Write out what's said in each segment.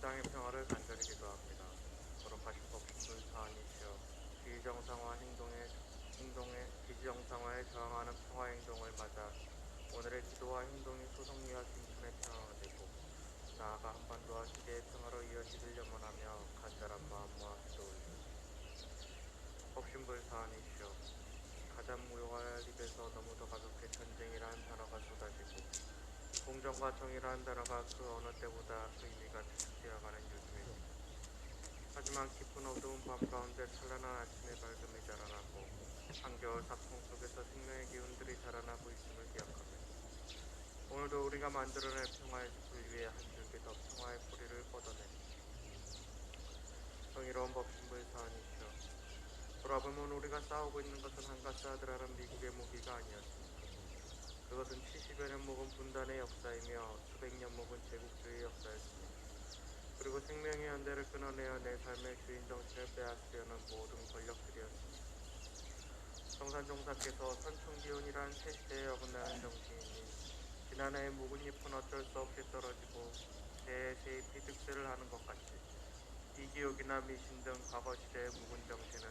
땅의 평화를 간절히 기도합니다. 거룩하신 법신분 사안이시여 비정상화에 저항하는 평화 행동을 맞아 오늘의 기도와 행동이 소송리와 김천의 평화가 되고 나아가 한반도와 시대의 평화로 이어지길 염원하며 간절한 마음 모아 기도 올리옵소서. 법신분 사안이시여 가장 무용할 입에서 너무도 가볍게 전쟁이라는 단어가 쏟아지고 공정과 정의라는 단어가 그 어느 때보다 의미가 축소되어가는 요즘입니다. 하지만 깊은 어두운 밤 가운데 찬란한 아침의 밝음이 자라나고 한겨울 사풍 속에서 생명의 기운들이 자라나고 있음을 기억하며 오늘도 우리가 만들어낼 평화의 숲을 위해 한 줄기 더 평화의 뿌리를 뻗어냅니다. 정의로운 법신부의 사안이시여 돌아보면 우리가 싸우고 있는 것은 한가스 아들하는 미국의 무기가 아니었습니다. 그것은 70여 년 묵은 분단의 역사이며 수백 년 묵은 제국주의의 역사였습니다. 그리고 생명의 연대를 끊어내어 내 삶의 주인 정신을 빼앗으려는 모든 권력들이었습니다. 성산종사께서 선충기운이란 새시대에 어긋나는 정치인이 지난해의 묵은 잎은 어쩔 수 없이 떨어지고 새해 새잎이 득세를 하는 것 같이 이기욕이나 미신 등 과거 시대의 묵은 정신은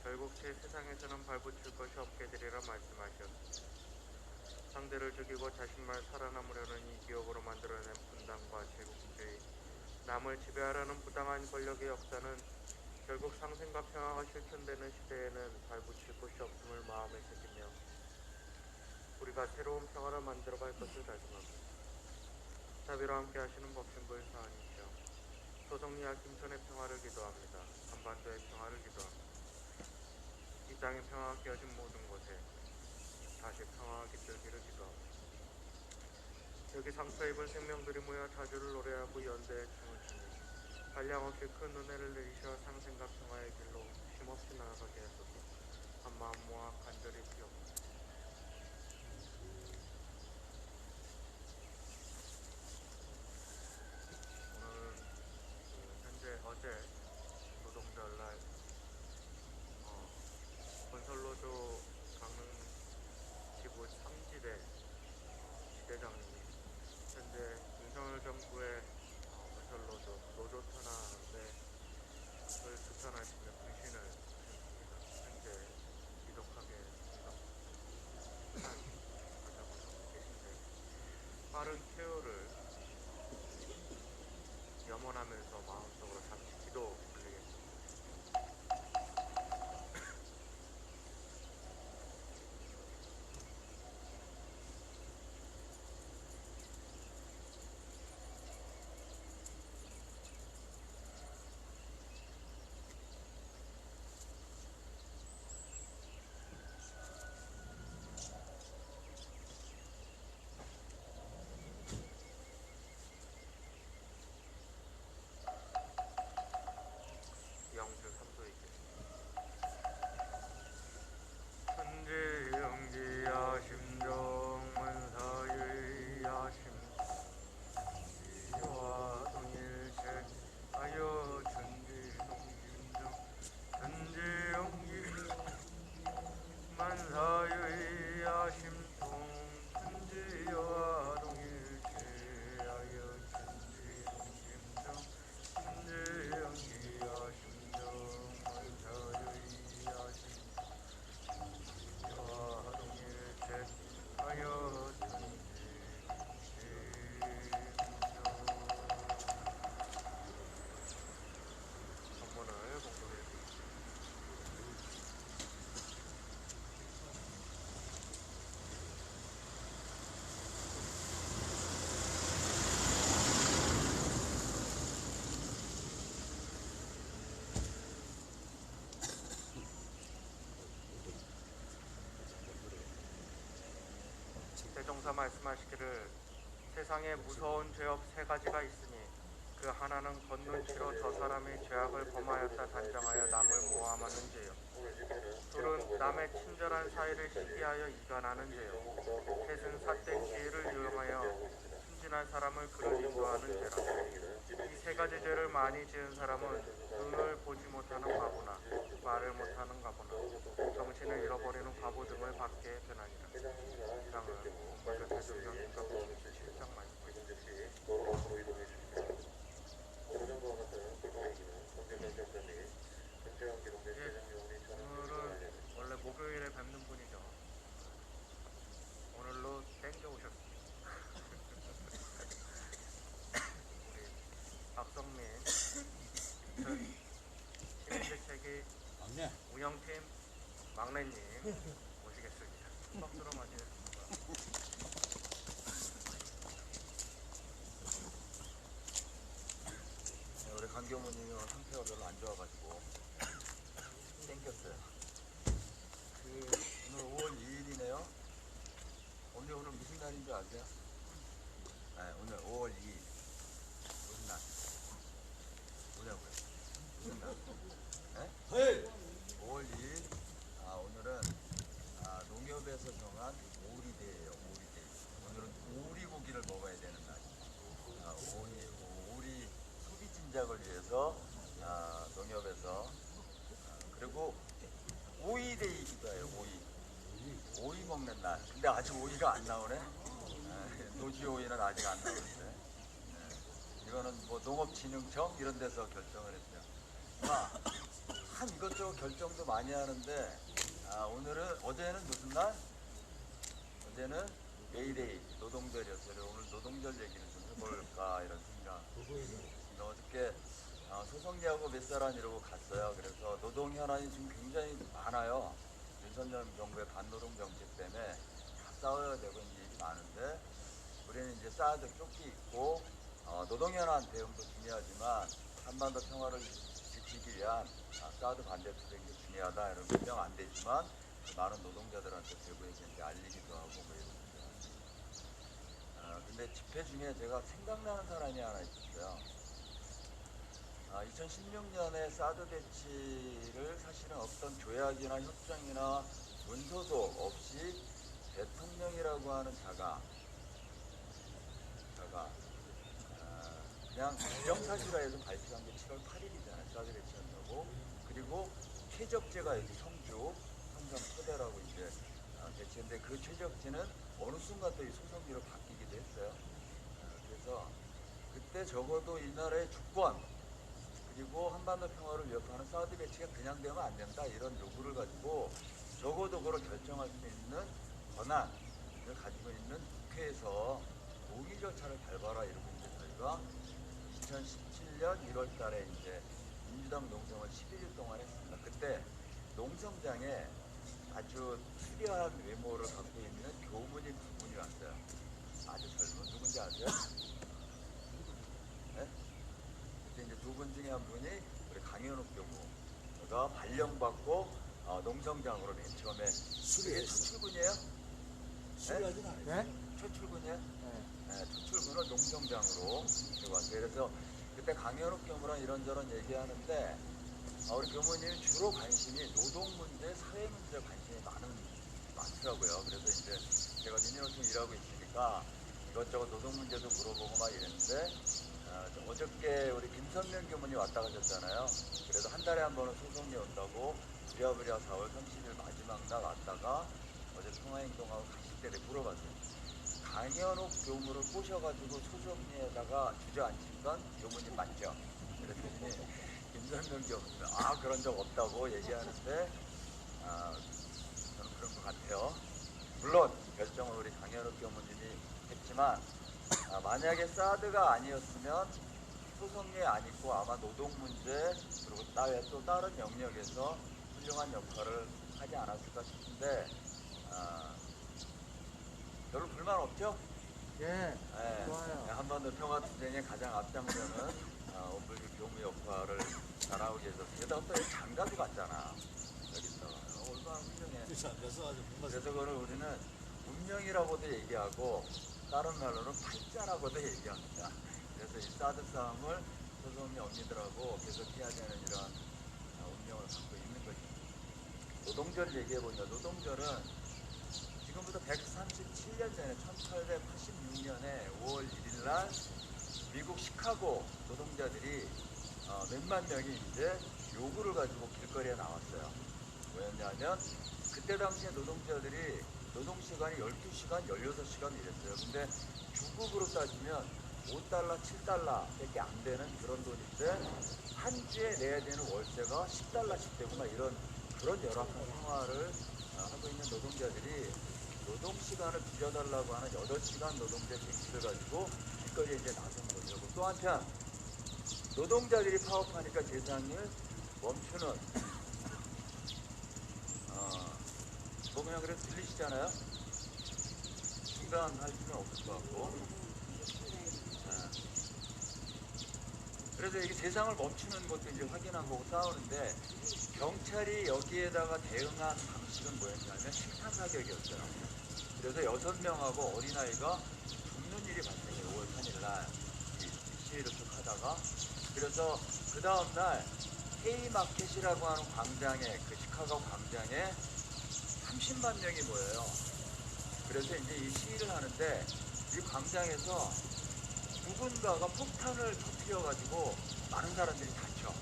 결국 새 세상에서는 발붙일 것이 없게 되리라 말씀하셨습니다. 상대를 죽이고 자신만 살아남으려는 이기욕으로 만들어낸 분단과 제국주의, 남을 지배하려는 부당한 권력의 역사는 결국 상생과 평화가 실현되는 시대에는 발붙일 곳이 없음을 마음에 새기며 우리가 새로운 평화를 만들어갈 것을 다짐합니다. 자비로 함께 하시는 법신부의 사안이시여 소송리와 김천의 평화를 기도합니다. 한반도의 평화를 기도합니다. 이 땅의 평화가 깨어진 모든 곳에 다시 평화가 깃들기를 기도합니다. 여기 상처 입은 생명들이 모여 자주를 노래하고 연대의 춤을 추니 한량없이 큰 은혜를 내리셔 상생과 평화의 길로 쉼없이 나아가게 하소서. 한마음 모아 간절히 기옵니다. 오늘은 현재 어제 노동절날 건설노조 강릉 지부 3지대 지대장님이 현재 윤석열 정부의 건설노조 노조 탄압에 규탄하시며 불신을 하셨습니다. 현재 지독하게 가자고 하고 계신데 빠른 쾌유를 염원하면서 마음속으로 잠시 기도 올리겠습니다. 영주 3도 있겠습니다. 천지영지야 심정만사유야 심지와 동일체 하여 천지동심정 천지영지 만사유야 심통 천지와 동일체하여 천지동심정 천지영지야 심정 만사유야 심지와 동일체하여 천지동심정. 본문을 공독해 주십시오. 대종사 말씀하시기를 세상에 무서운 죄업 세 가지가 있으니 그 하나는 겉눈치로 저 사람이 죄악을 범하였다 단정하여 남을 모함하는 죄요. 둘은 남의 친절한 사이를 시기하여 이간하는 죄요. 셋은 삿된 기회를 이용하여 순진한 사람을 그를 인도하는 죄라. 이 세 가지 죄를 많이 지은 사람은 눈을 보지 못하는 과부나 말을 못하는 과부나 정신을 잃어버리는 과부 등을 받게 되나니라. 이상은 본문적 대종령 국가법률 7장 말씀입니다. 오늘은 원래 목요일에 뵙는 분이죠. 오늘로 땡겨 오셨습니다. 우리 박성민 시민대책위 운영팀 막내님 모시겠습니다. 박수로 맞이했습니다. 네, 우리 강경호님이 오늘 상태가 별로 안 좋아가지고 땡겼어요. 오늘 5월 2일이네요. 오늘 무슨 날인 줄 아세요? 네, 오늘 5월 2일 무슨 날? 뭐냐고요? 무슨 날? 네? 네. 5월 2일 오늘은 농협에서 정한 오리데이예요. 오리데. 평화를 위해서 농협에서 그리고 오이데이기도 해요. 오이 먹는 날. 근데 아직 오이가 안 나오네. 노지 오이는 아직 안 나오는데. 이거는 뭐 농업진흥청 이런 데서 결정을 했어요. 한 이것저것 결정도 많이 하는데 어제는 무슨 날? 어제는 메이데이 노동절이었어요. 오늘 노동절 얘기를 좀 해볼까 이런 생각. 어저께 소속리하고 몇 사람 이러고 갔어요. 그래서 노동 현안이 지금 굉장히 많아요. 윤석열 정부의 반노동 정책 때문에 다 싸워야 되고 이제 일이 많은데 우리는 이제 사드 쫓기 있고 노동 현안 대응도 중요하지만 한반도 평화를 지키기 위한 사드 반대 투쟁도 중요하다. 이런 분명 안 되지만 많은 노동자들한테 대구에서 이제 알리기도 하고 뭐 이런. 근데 집회 중에 제가 생각나는 사람이 하나 있었어요. 2016년에 사드 배치를 사실은 어떤 조약이나 협정이나 문서도 없이 대통령이라고 하는 자가 그냥 기정사실화해서 발표한 게 7월 8일이잖아요. 사드 배치한다고. 그리고 최적재가 여기 성삼 토대라고 이제 배치했는데 그 최적재는 어느 순간 또 이 소송기로 바뀌기도 했어요. 그래서 그때 적어도 이 나라의 주권 그리고 한반도 평화를 위협하는 사드 배치가 그냥 되면 안 된다 이런 요구를 가지고 적어도 그걸 결정할 수 있는 권한을 가지고 있는 국회에서 동의 절차를 밟아라 이러고 이제 저희가 2017년 1월 달에 이제 민주당 농성을 11일 동안 했습니다. 그때 농성장에 아주 수려한 외모를 갖고 있는 교문이 두 분이 왔어요. 아주 젊은 누군지 아세요? 네? 그때 이제 두 분 중에 한 분이 우리 강현욱 교무가 발령받고 농성장으로 맨 처음에 그게 첫 출근이에요? 수리하진 않아요. 네? 첫 출근이에요? 네, 첫 출근을 농성장으로 들어갔어요. 그래서 그때 강현욱 교무랑 이런저런 얘기하는데 우리 교무님이 주로 관심이 노동 문제, 사회 문제 관심이 많더라고요. 그래서 이제 제가 민주노총 일하고 있으니까 이것저것 노동 문제도 물어보고 막 이랬는데 어저께 우리 김선명 교무님 왔다 가셨잖아요. 그래서 한 달에 한 번은 소송이 온다고 부랴부랴 4월 30일 마지막 날 왔다가 어제 통화행동하고 가실 때 물어봤어요. 강현욱 교무를 꼬셔가지고 소송리에다가 주저앉힌 건 교무님 맞죠? 그랬더니 김선명 교무님 그런 적 없다고 얘기하는데 저는 그런 것 같아요. 물론 결정은 우리 강현욱 교무님이 했지만 만약에 사드가 아니었으면 소송리에 안 있고 아마 노동 문제 그리고 또 다른 영역에서 훌륭한 역할을 하지 않았을까 싶은데 별로 불만 없죠? 예, 좋아요. 한반도 평화 투쟁에 가장 앞장서는 오블리 교무 역할을 잘하고 계셔서 게다가 또 장가도 갔잖아. 여기서 얼마나 훌륭해. 그래서 그걸 우리는 운명이라고도 얘기하고 다른 말로는 팔자라고도 얘기합니다. 그래서 이 사드 싸움을 소송리 언니들하고 계속 해야 되는 이런 운명을 갖고 있는 거죠. 노동절 얘기해보니까 노동절은 지금부터 137년 전에 1886년에 5월 1일 날 미국 시카고 노동자들이 몇만 명이 이제 요구를 가지고 길거리에 나왔어요. 뭐였냐면 그때 당시에 노동자들이 노동시간이 12시간, 16시간 이랬어요. 근데 주급으로 따지면 5달러, 7달러 밖에 안 되는 그런 돈인데 한 주에 내야 되는 월세가 10달러씩 되고 막 이런 그런 열악한 생활을 하고 있는 노동자들이 노동시간을 줄여달라고 하는 8시간 노동제 쟁취를 가지고 길거리에 이제 나선 거죠. 또 한편 노동자들이 파업하니까 세상을 멈추는 뭐 그냥 그래도 들리시잖아요? 중단할 필요는 없을 것 같고 그래서 이게 세상을 멈추는 것도 이제 확인한 거고 싸우는데 경찰이 여기에다가 대응한 방식은 뭐였냐면 실탄 사격이었어요. 그래서 6명하고 어린아이가 죽는 일이 발생해요. 5월 3일날 시위를 쭉 하다가 그래서 그 다음날 헤이마켓이라고 하는 광장에 그 시카고 광장에 30만 명이 모여요. 그래서 이제 이 시위를 하는데 이 광장에서 누군가가 폭탄을 터뜨려가지고 많은 사람들이 다쳐.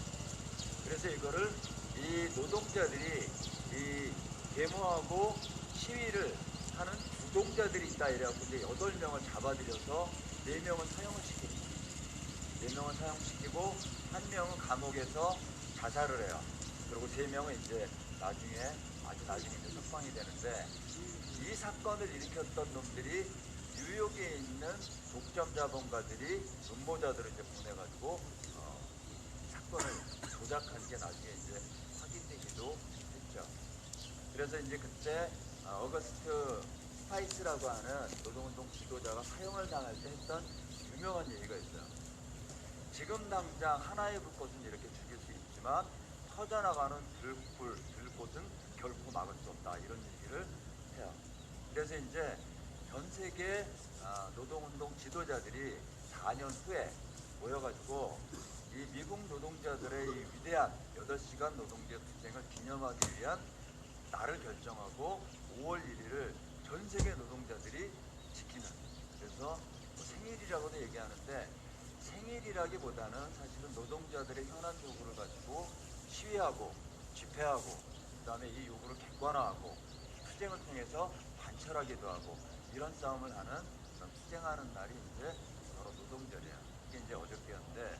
그래서 이거를 이 노동자들이 이 데모하고 시위를 하는 주동자들이 있다 이래갖고 이제 8명을 잡아들여서 4명은 사형을 시킵니다. 4명은 사형시키고 1명은 감옥에서 자살을 해요. 그리고 3명은 이제 나중에 아주 나중에 이제 석방이 되는데, 이 사건을 일으켰던 놈들이 뉴욕에 있는 독점 자본가들이 음모자들을 이제 보내가지고 사건을 조작한 게 나중에 이제 확인되기도 했죠. 그래서 이제 그때 어거스트 스파이스라고 하는 노동운동 지도자가 사형을 당할 때 했던 유명한 얘기가 있어요. 지금 당장 하나의 불꽃은 이렇게 죽일 수 있지만 터져나가는 들꽃은 결코 막을 수 없다, 이런 얘기를 해요. 그래서 이제 전 세계 노동운동 지도자들이 4년 후에 모여가지고 이 미국 노동자들의 이 위대한 8시간 노동제 투쟁을 기념하기 위한 날을 결정하고 5월 1일을 전 세계 노동자들이 지키는, 그래서 뭐 생일이라고도 얘기하는데, 생일이라기보다는 사실은 노동자들의 현안 요구를 가지고 시위하고 집회하고 그 다음에 이 요구를 객관화하고 투쟁을 통해서 관철하기도 하고, 이런 싸움을 하는, 그런 투쟁하는 날이 이제 바로 노동절이에요. 이게 이제 어저께였는데,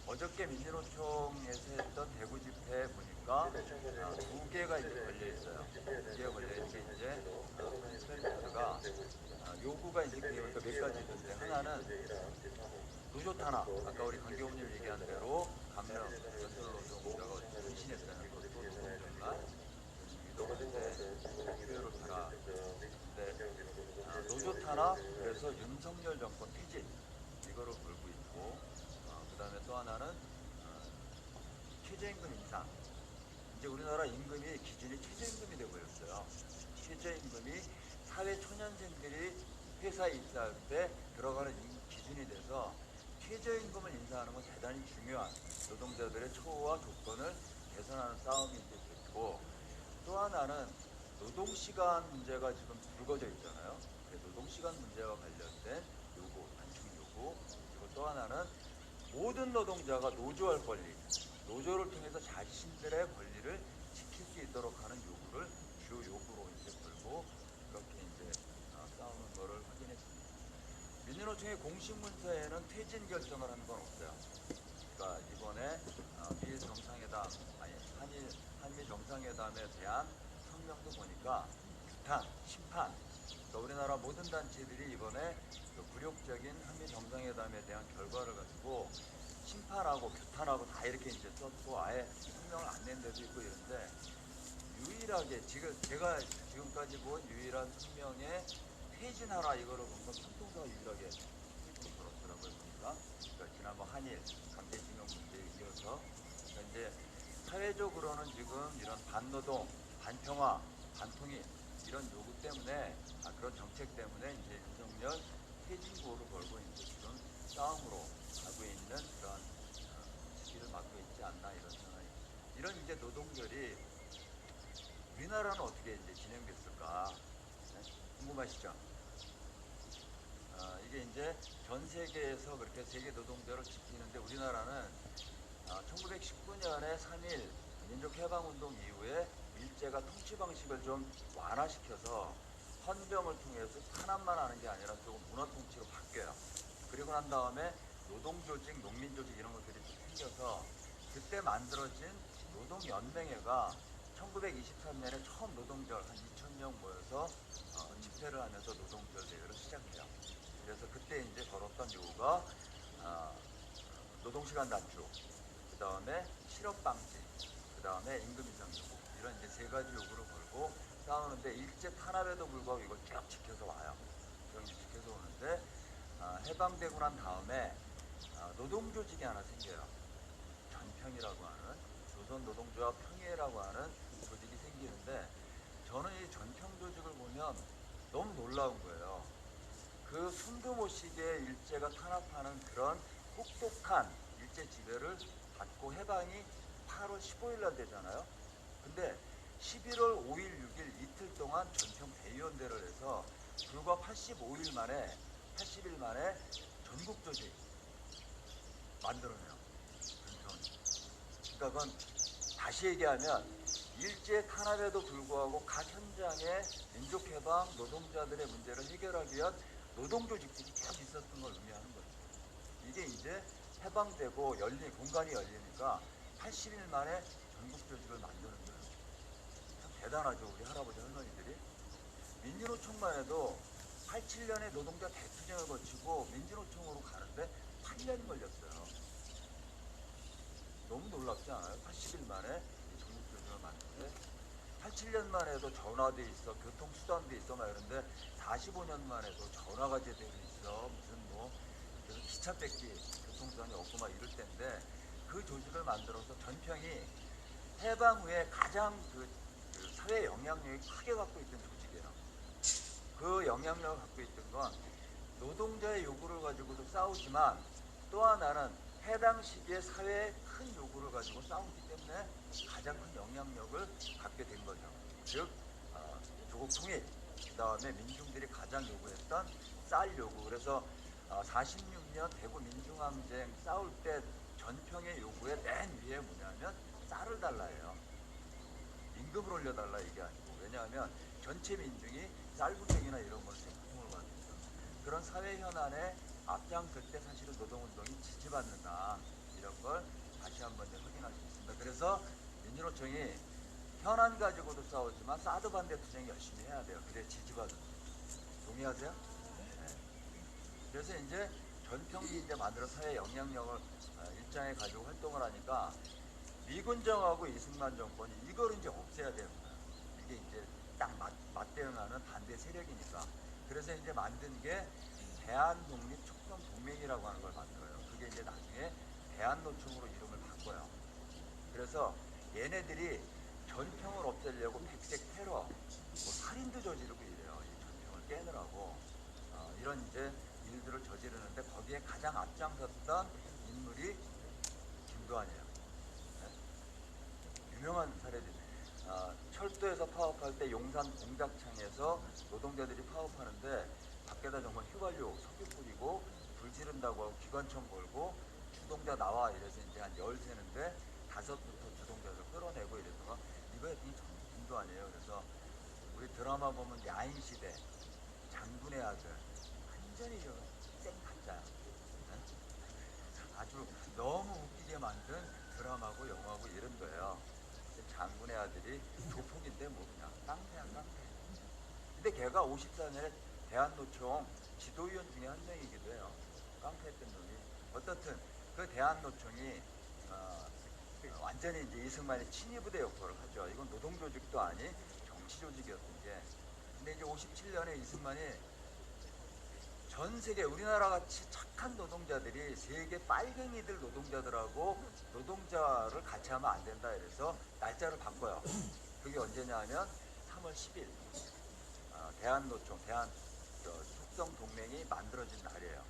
어저께 민주노총에서 했던 대구 집회 보니까 2개가 이제 걸려있어요. 2개가 걸려있는 게 이제 가 요구가 이제 몇 가지 있는데, 하나는 노조 탄압, 아까 우리 강경훈님 얘기한 대로 감명 연설노동자가 헌신했다는 것도 노동절날 유동한테 표현을 하라. 근데 노조 탄압, 그래서 윤석열 정권 퇴진, 이거를 걸고 있고, 그 다음에 또 하나는 최저임금 인상. 이제 우리나라 임금이 기준이 최저임금이 되어버렸어요. 최저임금이 사회 초년생들이 회사에 입사할 때 들어가는 기준이 돼서 최저임금을 인상하는 건 대단히 중요한 노동자들의 처우와 조건을 개선하는 싸움이 이제 됐고, 또 하나는 노동시간 문제가 지금 불거져 있잖아요. 노동시간 문제와 관련된 요구, 단축 요구, 그리고 또 하나는 모든 노동자가 노조할 권리, 노조를 통해서 자신들의 권리를 지킬 수 있도록 하는 요구를 주요 요구로 이제 걸고 그렇게 이제 싸우는 거를 확인했습니다. 민주노총의 공식 문서에는 퇴진 결정을 한 건 없어요. 그러니까 이번에 미일 정상회담, 한미 정상회담에 대한 성명도 보니까 규탄, 심판, 그러니까 우리나라 모든 단체들이 이번에 굴욕적인 한미 정상회담에 대한 결과를 가지고 심판하고 규탄하고 다 이렇게 이제 썼고, 아예 성명을 안 낸 데도 있고 이런데, 유일하게 제가 지금까지 본 유일한 성명에 퇴진하라 이거를 본 건 삼통사가 유일하게 퇴진을 걸었더라고요, 보니까. 그러니까 지난번 한일 강제징용 문제에 이어서, 그러니까 이제 사회적으로는 지금 이런 반노동, 반평화, 반통일 이런 요구 때문에, 그런 정책 때문에 이제 윤석열 퇴진 구호를 걸고 이제 지금 싸움으로 가고 있는 그런 시기를 맞고 있지 않나, 이런 생각이. 이런 이제 노동절이 우리나라는 어떻게 이제 진행됐을까? 네? 궁금하시죠? 이게 이제 전 세계에서 그렇게 세계 노동절을 지키는데, 우리나라는 1919년에 3.1 민족해방운동 이후에 일제가 통치 방식을 좀 완화시켜서 헌병을 통해서 탄압만 하는 게 아니라 조금 문화 통치로 바뀌어요. 그리고 난 다음에 노동조직, 농민조직 이런 것들이 생겨서 그때 만들어진 노동연맹회가 1923년에 처음 노동절 한 2,000명 모여서 집회를 하면서 노동절 대회를 시작해요. 그래서 그때 이제 걸었던 요구가 노동시간 단축, 그 다음에 실업방지, 그 다음에 임금 인상 요구, 이런 이제 3가지 요구를 걸고 싸우는데, 일제 탄압에도 불구하고 이걸 쭉 지켜서 와요. 쭉 지켜서 오는데, 해방되고 난 다음에 노동조직이 하나 생겨요. 전평이라고 하는, 조선노동조합 평의회라고 하는 조직이 생기는데, 저는 이 전평 조직을 보면 너무 놀라운 거예요. 그 숨도 못 쉬게 일제가 탄압하는 그런 혹독한 일제 지배를 받고 해방이 8월 15일 날 되잖아요. 근데 11월 5일, 6일 이틀 동안 전평 대의원대를 해서 불과 80일 만에 전국 조직, 만들어내요. 전평이. 그러니까 그건 다시 얘기하면 일제 탄압에도 불구하고 각 현장에 민족해방 노동자들의 문제를 해결하기 위한 노동조직들이 쭉 있었던 걸 의미하는 거죠. 이게 이제 해방되고 공간이 열리니까 80일 만에 전국조직을 만드는 거예요. 참 대단하죠, 우리 할아버지 할머니들이. 민주노총만 해도 87년에 노동자 대투쟁을 거치고 민주노총으로 가는데 8년이 걸렸어요. 너무 놀랍지 않아요? 80일 만에 전국조직을 만드는데 87년만 해도 전화도 있어, 교통수단도 있어 막 이런데 45년만 해도 전화가 제대로 있어, 무슨 뭐 기차 뺏기 교통수단이 없고 막 이럴 때인데 그 조직을 만들어서 전평이 해방 후에 가장 그 사회 영향력이 크게 갖고 있던 조직이에요. 그 영향력을 갖고 있던 건 노동자의 요구를 가지고도 싸우지만 또 하나는 해당 시기에 사회의 큰 요구를 가지고 싸우기 때문에 가장 큰 영향력을 갖게 된 거죠. 즉 조국 통일, 그 다음에 민중들이 가장 요구했던 쌀 요구. 그래서 46년 대구 민중항쟁 싸울 때 전평의 요구의 맨 위에 뭐냐면 쌀을 달라예요. 임금을 올려달라 이게 아니고, 왜냐하면 전체 민중이 쌀부쟁이나 이런 것에 고통을 받고 있어. 그런 사회 현안에 앞장설 때 사실은 노동운동이 지지받는다, 이런 걸 다시 한번 확인할 수 있습니다. 그래서 민주노총이 현안 가지고도 싸우지만 사드 반대 투쟁 열심히 해야 돼요. 그래 지지받는. 동의하세요? 네. 그래서 이제 전평이 이제 만들어 사회 영향력을 일장에 가지고 활동을 하니까 미군정하고 이승만 정권이 이걸 이제 없애야 되는 거예요. 이게 이제 딱 맞대응하는 반대 세력이니까. 그래서 이제 만든 게 대한독립촉성동맹이라고 하는 걸 만들어요. 그게 이제 나중에 대한노총으로 이름을 바꿔요. 그래서 얘네들이 전평을 없애려고 백색 테러, 뭐 살인도 저지르고 이래요. 이 전평을 깨느라고 이런 이제 일들을 저지르는데 거기에 가장 앞장섰던 인물이 김두한이에요. 네? 유명한 사례들. 철도에서 파업할 때 용산 공작창에서 노동자들이 파업하는데 밖에다 정말 휘발유, 석유 뿌리고 불 지른다고 하고 기관총 걸고 주동자 나와 이래서 이제 한 13인데 5부터 주동자를 끌어내고 이래서 이거에 이 김두한이에요. 그래서 우리 드라마 보면 야인시대, 장군의 아들, 완전히 생 가짜야. 네? 아주 너무 웃기게 만든 드라마고 영화고 이런 거예요. 장군의 아들이 조폭인데 뭐 그냥 깡패야 깡패. 근데 걔가 54년에 대한노총 지도위원 중에 한 명이기도 해요. 깡패했던 놈이. 어떻든 그 대한노총이 완전히 이제 이승만의 친위부대 역할을 하죠. 이건 노동조직도 아니 정치조직이었던 게. 근데 이제 57년에 이승만이 전 세계 우리나라 같이 착한 노동자들이 세계 빨갱이들 노동자들하고 노동자를 같이 하면 안 된다 이래서 날짜를 바꿔요. 그게 언제냐 하면 3월 10일 대한노총, 대한촉성동맹이 만들어진 날이에요.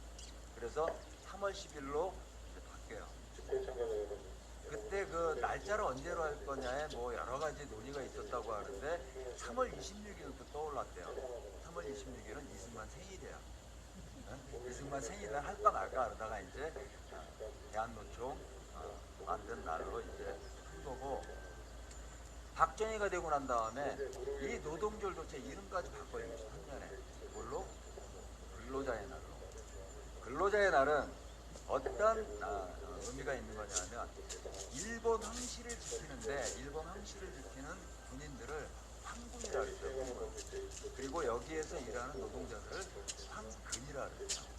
그래서 3월 10일로 바뀌어요. 그때 그 날짜를 언제로 할 거냐에 뭐 여러 가지 논의가 있었다고 하는데 3월 26일부터 떠올랐대요. 3월 26일은 이승만 생일이에요. 이승만 생일날 할까 말까 하다가 이제 대한노총 만든 날로 이제 한 거고, 박정희가 되고 난 다음에 이 노동절 도체 이름까지 바꿔요. 63년에 뭘로? 근로자의 날로. 근로자의 날은 어떤 의미가 있는 거냐면 일본 황실을 지키는데 일본 황실을 지키는 군인들을 황군이라 그랬어요. 그리고 여기에서 일하는 노동자들을 황근이라 그랬어요.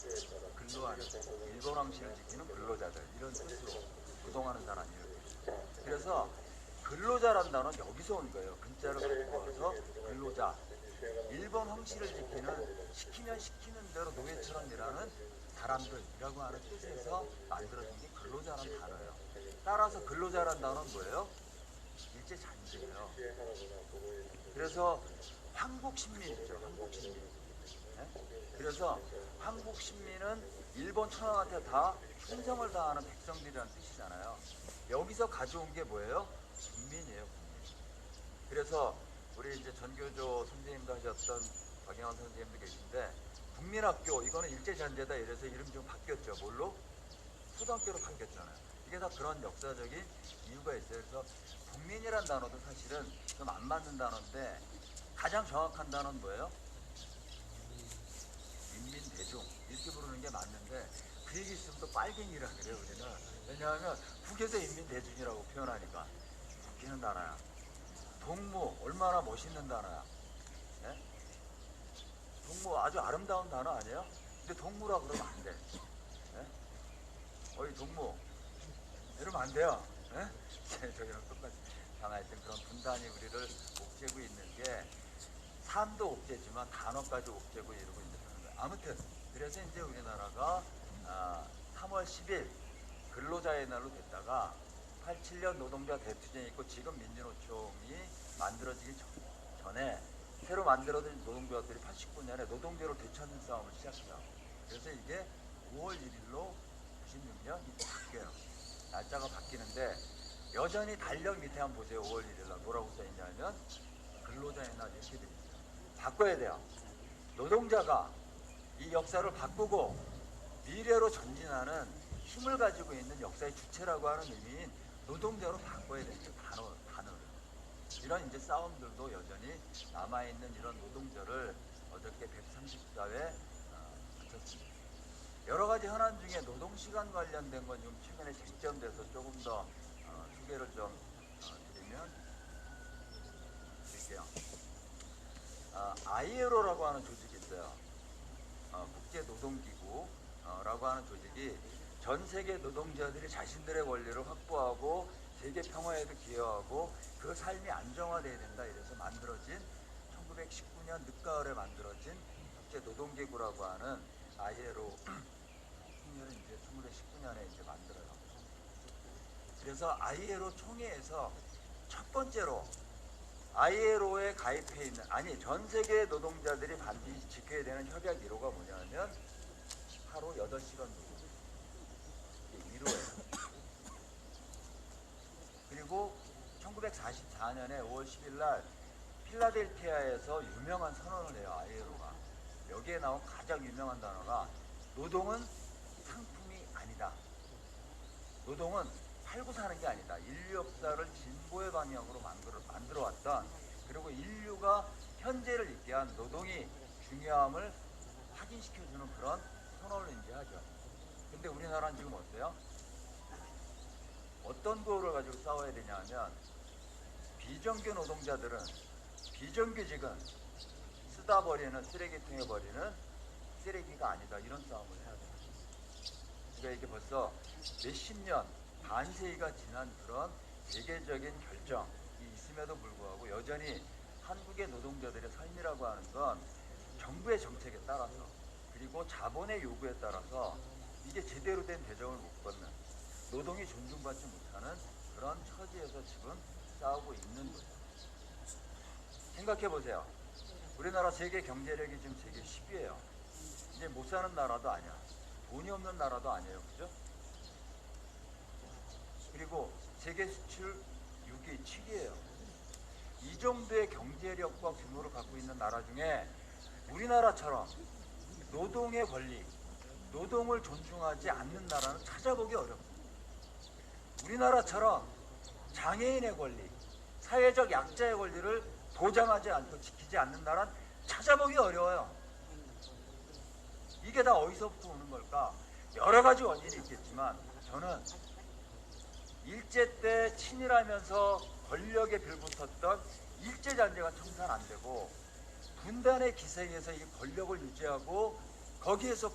근로하는 일본 황실을 지키는 근로자들, 이런 뜻으로 노동하는 사람이에요. 그래서 근로자란 단어는 여기서 온 거예요. 근자를 바꿔서 근로자. 일본 황실을 지키는, 시키면 시키는 대로 노예처럼 일하는 사람들이라고 하는 뜻에서 만들어진 게 근로자라는 단어예요. 따라서 근로자란 단어는 뭐예요? 일제 잔재예요. 그래서 한국신민이죠. 한국신민. 네? 그래서 한국신민은 일본 천황한테 다 충성을 다하는 백성들이라는 뜻이잖아요. 여기서 가져온 게 뭐예요? 국민이에요, 국민. 그래서 우리 이제 전교조 선생님도 하셨던 박영환 선생님도 계신데 국민학교, 이거는 일제잔재다 이래서 이름 좀 바뀌었죠. 뭘로? 초등학교로 바뀌었잖아요. 이게 다 그런 역사적인 이유가 있어요. 그래서 국민이란 단어도 사실은 좀 안 맞는 단어인데 가장 정확한 단어는 뭐예요? 인민대중 이렇게 부르는 게 맞는데 그 얘기 있으면 또 빨갱이라 그래요 우리는. 왜냐하면 북에서 인민대중이라고 표현하니까 웃기는 단어야. 동무 얼마나 멋있는 단어야. 예? 동무 아주 아름다운 단어 아니에요? 근데 동무라 그러면 안 돼. 예? 어이 동무 이러면 안 돼요. 예? 저희랑 똑같이 하여튼 그런 분단이 우리를 옥죄고 있는 게 삶도 옥죄지만 단어까지 옥죄고 이러고 있는 거예요. 아무튼 그래서 이제 우리나라가 3월 10일 근로자의 날로 됐다가 87년 노동자 대투쟁이 있고 지금 민주노총이 만들어지기 전에 새로 만들어진 노동조합들이 89년에 노동제로 되찾는 싸움을 시작해요. 그래서 이게 5월 1일로 96년 이제 바뀌어요. 날짜가 바뀌는데 여전히 달력 밑에 한번 보세요. 5월 1일 날 뭐라고 써있냐면 근로자의 날 이렇게 돼 있어요. 바꿔야 돼요. 노동자가 이 역사를 바꾸고 미래로 전진하는 힘을 가지고 있는 역사의 주체라고 하는 의미인 노동자로 바꿔야 되는 단어를. 이런 이제 싸움들도 여전히 남아있는 이런 노동절을 어저께 134회 마쳤습니다. 여러 가지 현안 중에 노동시간 관련된 건 좀 최근에 쟁점돼서 조금 더 소개를 좀 드릴게요. ILO라고 하는 조직이 있어요. 국제노동기구라고 하는 조직이 전 세계 노동자들이 자신들의 권리를 확보하고 세계 평화에도 기여하고 그 삶이 안정화돼야 된다 이래서 만들어진 1919년 늦가을에 만들어진 국제노동기구라고 하는 ILO 총회를 이제 1919년에 이제 만들어요. 그래서 ILO 총회에서 첫 번째로 ILO에 가입해 있는 전 세계 노동자들이 반드시 지켜야 되는 협약 1호가 뭐냐면 하루 8시간 노동. 이게 1호예요. 그리고 1944년에 5월 10일 날 필라델피아에서 유명한 선언을 해요. ILO가. 여기에 나온 가장 유명한 단어가 노동은 상품이 아니다. 노동은 팔고 사는 게 아니다. 인류 역사를 진보의 방향으로 만들어왔던 그리고 인류가 현재를 있게 한 노동이 중요함을 확인시켜주는 그런 선언을 이제 하죠. 근데 우리나라는 지금 어때요? 어떤 거를 가지고 싸워야 되냐 하면 비정규 노동자들은 비정규직은 쓰다 버리는 쓰레기통에 버리는 쓰레기가 아니다. 이런 싸움을 해야 돼요. 그러니까 이게 벌써 몇십 년 반세기가 지난 그런 세계적인 결정이 있음에도 불구하고 여전히 한국의 노동자들의 삶이라고 하는 건 정부의 정책에 따라서 그리고 자본의 요구에 따라서 이게 제대로 된 대접을 못 받는 노동이 존중받지 못하는 그런 처지에서 지금 싸우고 있는 거죠. 생각해 보세요. 우리나라 세계 경제력이 지금 세계 10위예요. 이제 못 사는 나라도 아니야. 돈이 없는 나라도 아니에요. 그죠? 그리고 세계 수출 6위, 7위예요. 이 정도의 경제력과 규모를 갖고 있는 나라 중에 우리나라처럼 노동의 권리, 노동을 존중하지 않는 나라는 찾아보기 어렵고 우리나라처럼 장애인의 권리, 사회적 약자의 권리를 보장하지 않고 지키지 않는 나라는 찾아보기 어려워요. 이게 다 어디서부터 오는 걸까? 여러 가지 원인이 있겠지만 저는 일제 때 친일하면서 권력에 빌붙었던 일제잔재가 청산 안 되고 분단의 기생에서 이 권력을 유지하고 거기에서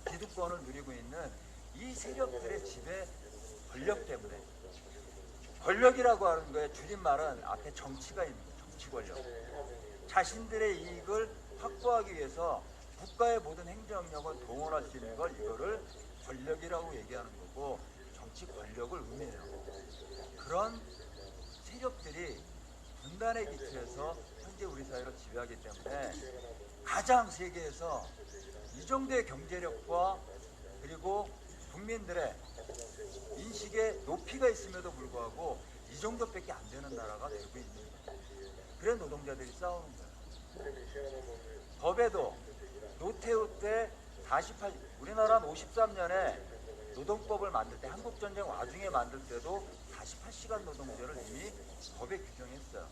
기득권을 누리고 있는 이 세력들의 지배 권력 때문에 권력이라고 하는 거에 줄임말은 앞에 정치가 있는 거예요. 정치 권력. 자신들의 이익을 확보하기 위해서 국가의 모든 행정력을 동원할 수 있는 걸 이거를 권력이라고 얘기하는 거고 정치 권력을 의미해요. 그런 세력들이 분단의 기초에서 현재 우리 사회를 지배하기 때문에 가장 세계에서 이 정도의 경제력과 그리고 국민들의 인식의 높이가 있음에도 불구하고 이 정도밖에 안 되는 나라가 되고 있는 거예요. 그래 노동자들이 싸우는 거예요. 법에도 노태우 때 우리나라는 53년에 노동법을 만들 때 한국전쟁 와중에 만들 때도 48시간 노동제를 이미 법에 규정했어요.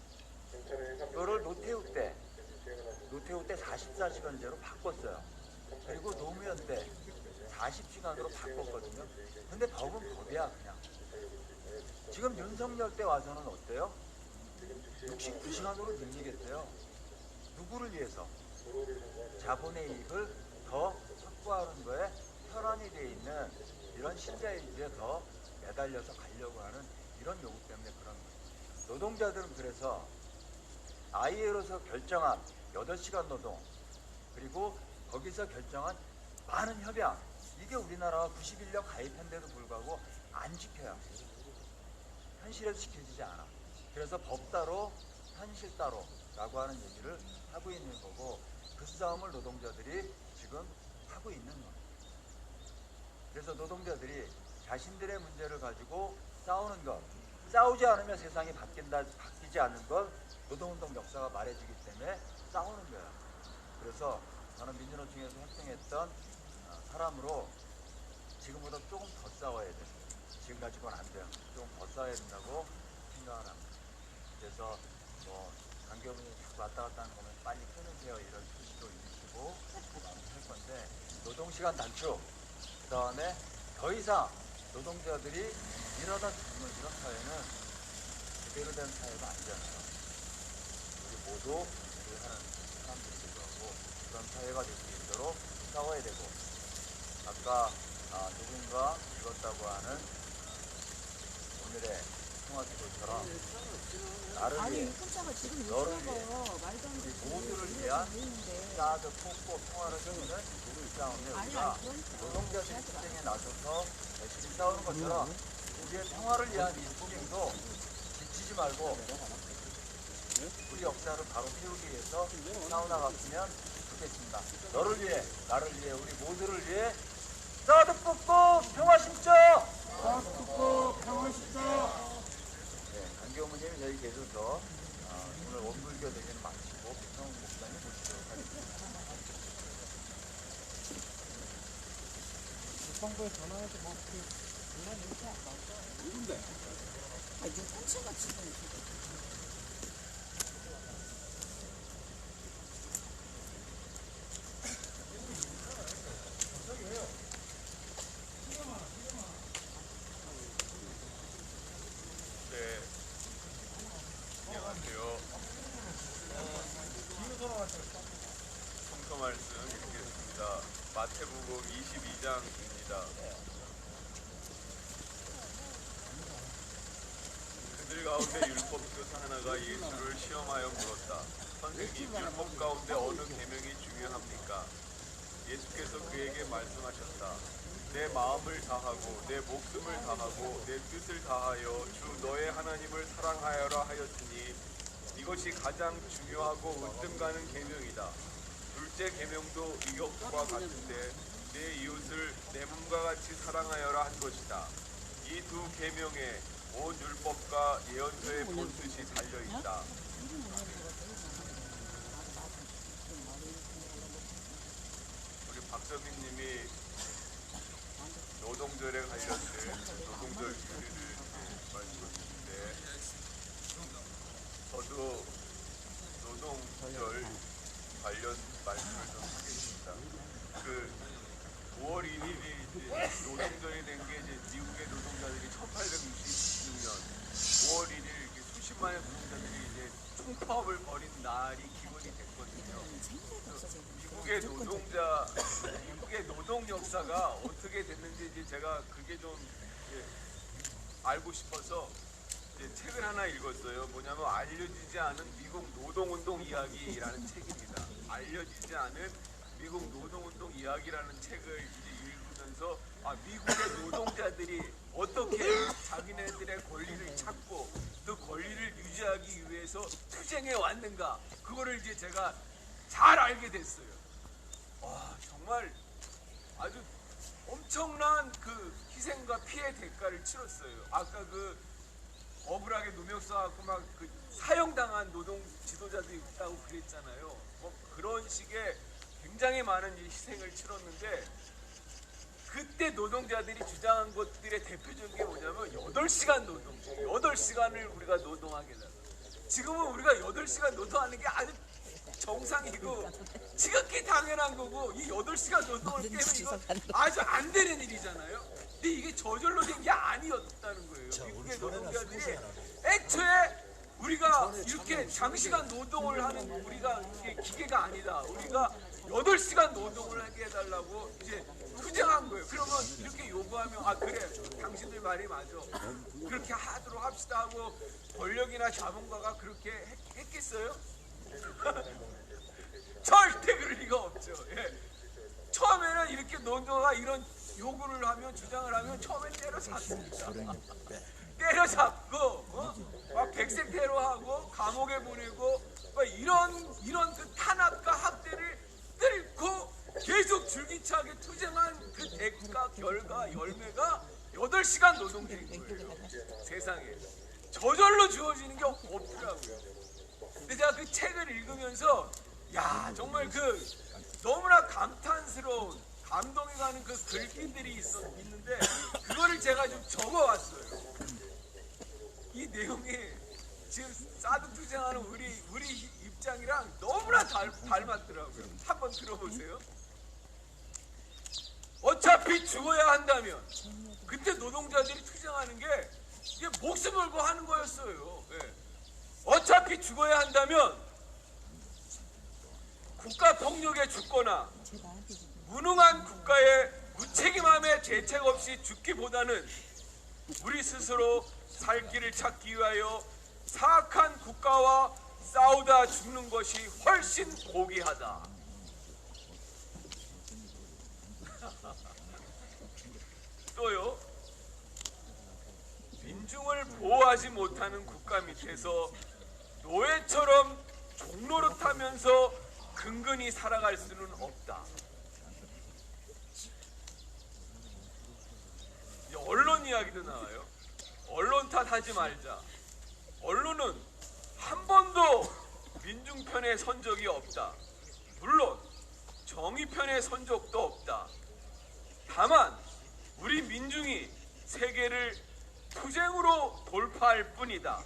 그거를 노태우 때 44시간제로 바꿨어요. 그리고 노무현 때 40시간으로 바꿨거든요. 근데 법은 법이야 그냥. 지금 윤석열 때 와서는 어때요? 69시간으로 늘리겠대요. 누구를 위해서? 자본의 이익을 더 확보하는 거에 혈안이 되어 있는 이런 신자유주의에 더 매달려서 가려고 하는 이런 요구 때문에 그런 거예요. 노동자들은 그래서 ILO에서 결정한 8시간 노동 그리고 거기서 결정한 많은 협약 이게 우리나라가 91년 가입한데도 불구하고 안 지켜요. 현실에서 지켜지지 않아. 그래서 법 따로 현실 따로 라고 하는 얘기를 하고 있는 거고 그 싸움을 노동자들이 지금 하고 있는 겁니다. 그래서 노동자들이 자신들의 문제를 가지고 싸우는 것 싸우지 않으면 세상이 바뀌지 않는 것 노동운동 역사가 말해주기 때문에 싸우는 거예요. 그래서 저는 민주노총에서 활동했던 사람으로 지금보다 조금 더 싸워야 돼요. 지금 가지고는 안 돼요. 조금 더 싸워야 된다고 생각을 합니다. 그래서 뭐 강경훈이 자꾸 왔다 갔다 하는 거면 빨리 끊으세요 이런 표시도 일으키고 할 건데 노동시간 단축 그 다음에 더 이상 노동자들이 이러다 죽는 이런 사회는 제대로 된 사회가 아니잖아요. 우리 모두 일하는 사람들이기도 하고 그런 사회가 될 수 있도록 싸워야 되고 아까 누군가 읽었다고 하는 오늘의 통화기도처럼 나를 위해 너를 위해 우리 모두를 위한 따뜻하고 평화를 주는 우리 싸움에 우리가 노동자들이 투쟁에 나서서 열심히 싸우는 것처럼 우리의 평화를 위한 이 투쟁도 지치지 말고 우리 역사를 바로 세우기 위해서 싸워나갔으면 좋겠습니다. 너를 위해 나를 위해 우리 모두를 위해 따뜻하고 평화 심자 따뜻하고 평화 심자. 강경무님 여기 계셔서 오늘 원불교 대회는 마치고 배성훈 목사님 모시도록 하겠습니다. 선거에 전화해서 뭐 전화 이렇게 안 나오죠? 누군데? 이게 산채가 지금 네, 안녕하세요. 성서 말씀 읽겠습니다. 마태복음 22장입니다. 그들 가운데 율법교사 하나가 예수를 시험하여 물었다. 선생님, 율법 가운데 어느 계명이 중요합니까? 예수께서 그에게 말씀하셨다. 내 마음을 다하고 내 목숨을 다하고 내 뜻을 다하여 주 너의 하나님을 사랑하여라 하였으니 이것이 가장 중요하고 으뜸 가는 계명이다. 둘째 계명도 이것과 같은데 내 이웃을 내 몸과 같이 사랑하여라 한 것이다. 이 두 계명에 온 율법과 예언서의 본뜻이 달려 있다. 우리 박서민님이 노동절에 관련된 노동절 규례를 말씀하셨는데 저도 노동절 관련 말씀을 좀 하겠습니다. 그 5월 1일이 노동절이 된 게 이제 미국의 노동자들이 1866년 5월 1일 이렇게 수십만의 노동자들이 이제 총파업을 벌인 날이 기원이 됐거든요. 미국의 노동 역사가 어떻게 됐는지 이제 제가 그게 좀 알고 싶어서 이제 책을 하나 읽었어요. 뭐냐면 알려지지 않은 미국 노동운동 이야기라는 책입니다. 알려지지 않은 미국 노동운동 이야기라는 책을 이제 읽으면서 미국의 노동자들이 어떻게 자기네들의 권리를 찾고 그 권리를 유지하기 위해서 투쟁해 왔는가 그거를 이제 제가 잘 알게 됐어요. 와, 정말 아주 엄청난 그 희생과 피해 대가를 치렀어요. 아까 그 억울하게 누명 써갖고 막 그 사형당한 노동 지도자도 있다고 그랬잖아요. 뭐 그런 식의 굉장히 많은 희생을 치렀는데 그때 노동자들이 주장한 것들의 대표적인 게 뭐냐면 8시간 노동, 8시간을 우리가 노동하게 된다. 지금은 우리가 8시간 노동하는 게 아주 정상이고 지극히 당연한 거고, 이 8시간 노동을 깨면 이거 아주 안 되는 일이잖아요. 근데 이게 저절로 된 게 아니었다는 거예요. 미국의 노동자들이 애초에 우리가 이렇게 장시간 노동을 하는 우리가 이게 기계가 아니다. 우리가 8시간 노동을 하게 해달라고 이제 투쟁한 거예요. 그러면 이렇게 요구하면 아 그래 당신들 말이 맞아. 그렇게 하도록 합시다 하고 권력이나 자본가가 그렇게 했겠어요? 절대 그럴 리가 없죠. 예. 처음에는 이렇게 노동자가 이런 요구를 하면 주장을 하면 처음엔 때려잡습니다. 때려잡고 막 백색 테러하고 감옥에 보내고 막 이런 그 탄압과 학대를 뚫고 계속 줄기차게 투쟁한 그 대가 결과 열매가 8시간 노동제인 거예요. 세상에 저절로 주어지는 게 없더라고요. 근데 제가 그 책을 읽으면서 야 정말 그 너무나 감탄스러운 감동이 가는 그 글귀들이 있는데 그거를 제가 좀 적어왔어요. 이 내용이 지금 사드 투쟁하는 우리 입장이랑 너무나 닮았더라고요. 한번 들어보세요. 어차피 죽어야 한다면, 그때 노동자들이 투쟁하는 게 이게 목숨 걸고 하는 거였어요. 예. 어차피 죽어야 한다면 국가 폭력에 죽거나 무능한 국가의 무책임함에 대책 없이 죽기보다는 우리 스스로 살 길을 찾기 위하여 사악한 국가와 싸우다 죽는 것이 훨씬 고귀하다. 또요, 민중을 보호하지 못하는 국가 밑에서 노예처럼 종노릇하면서 근근히 살아갈 수는 없다. 언론 이야기도 나와요. 언론 탓하지 말자. 언론은 한 번도 민중 편에 선 적이 없다. 물론 정의 편에 선 적도 없다. 다만 우리 민중이 세계를 투쟁으로 돌파할 뿐이다.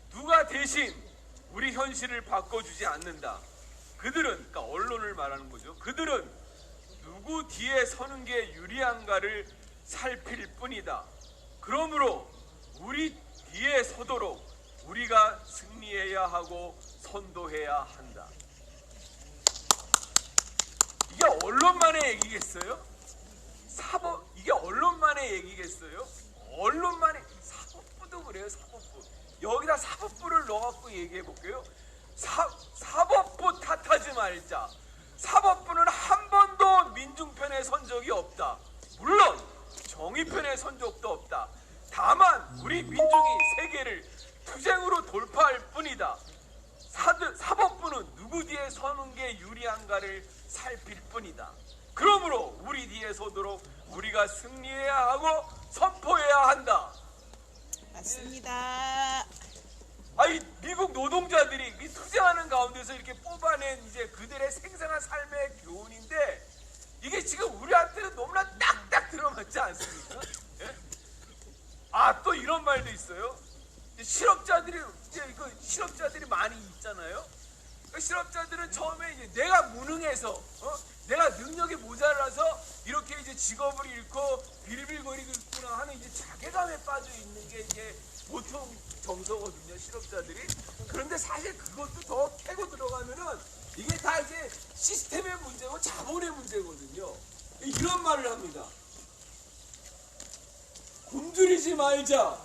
누가 대신 우리 현실을 바꿔주지 않는다. 그들은, 그러니까 언론을 말하는 거죠. 그들은 누구 뒤에 서는 게 유리한가를 살필 뿐이다. 그러므로 우리 뒤에 서도록 우리가 승리해야 하고 선도해야 한다. 이게 언론만의 얘기겠어요? 이게 언론만의 얘기겠어요? 언론만의, 사법부도 그래요. 사법부. 여기다 사법부를 넣어갖고 얘기해 볼게요. 사법부 탓하지 말자. 사법부는 한 번도 민중 편에 선 적이 없다. 물론 정의 편에 선 적도 없다. 다만 우리 민중이 세계를 투쟁으로 돌파할 뿐이다. 사법부는 누구 뒤에 서는 게 유리한가를 살필 뿐이다. 그러므로 우리 뒤에 서도록 우리가 승리해야 하고 선포해야 한다. 맞습니다. 아니 미국 노동자들이 투쟁하는 가운데서 이렇게 뽑아낸 이제 그들의 생생한 삶의 교훈인데 이게 지금 우리한테는 너무나 딱딱 들어맞지 않습니까? 예? 아, 또 이런 말도 있어요. 실업자들이 실업자들이 많이 있잖아요. 그 실업자들은 처음에 이제 내가 무능해서, 내가 능력이 모자라서 이렇게 이제 직업을 잃고 빌빌거리고 있구나 하는 이제 자괴감에 빠져 있는 게 이제 보통 정서거든요, 실업자들이. 그런데 사실 그것도 더 캐고 들어가면은 이게 다 이제 시스템의 문제고 자본의 문제거든요. 이런 말을 합니다. 굶주리지 말자,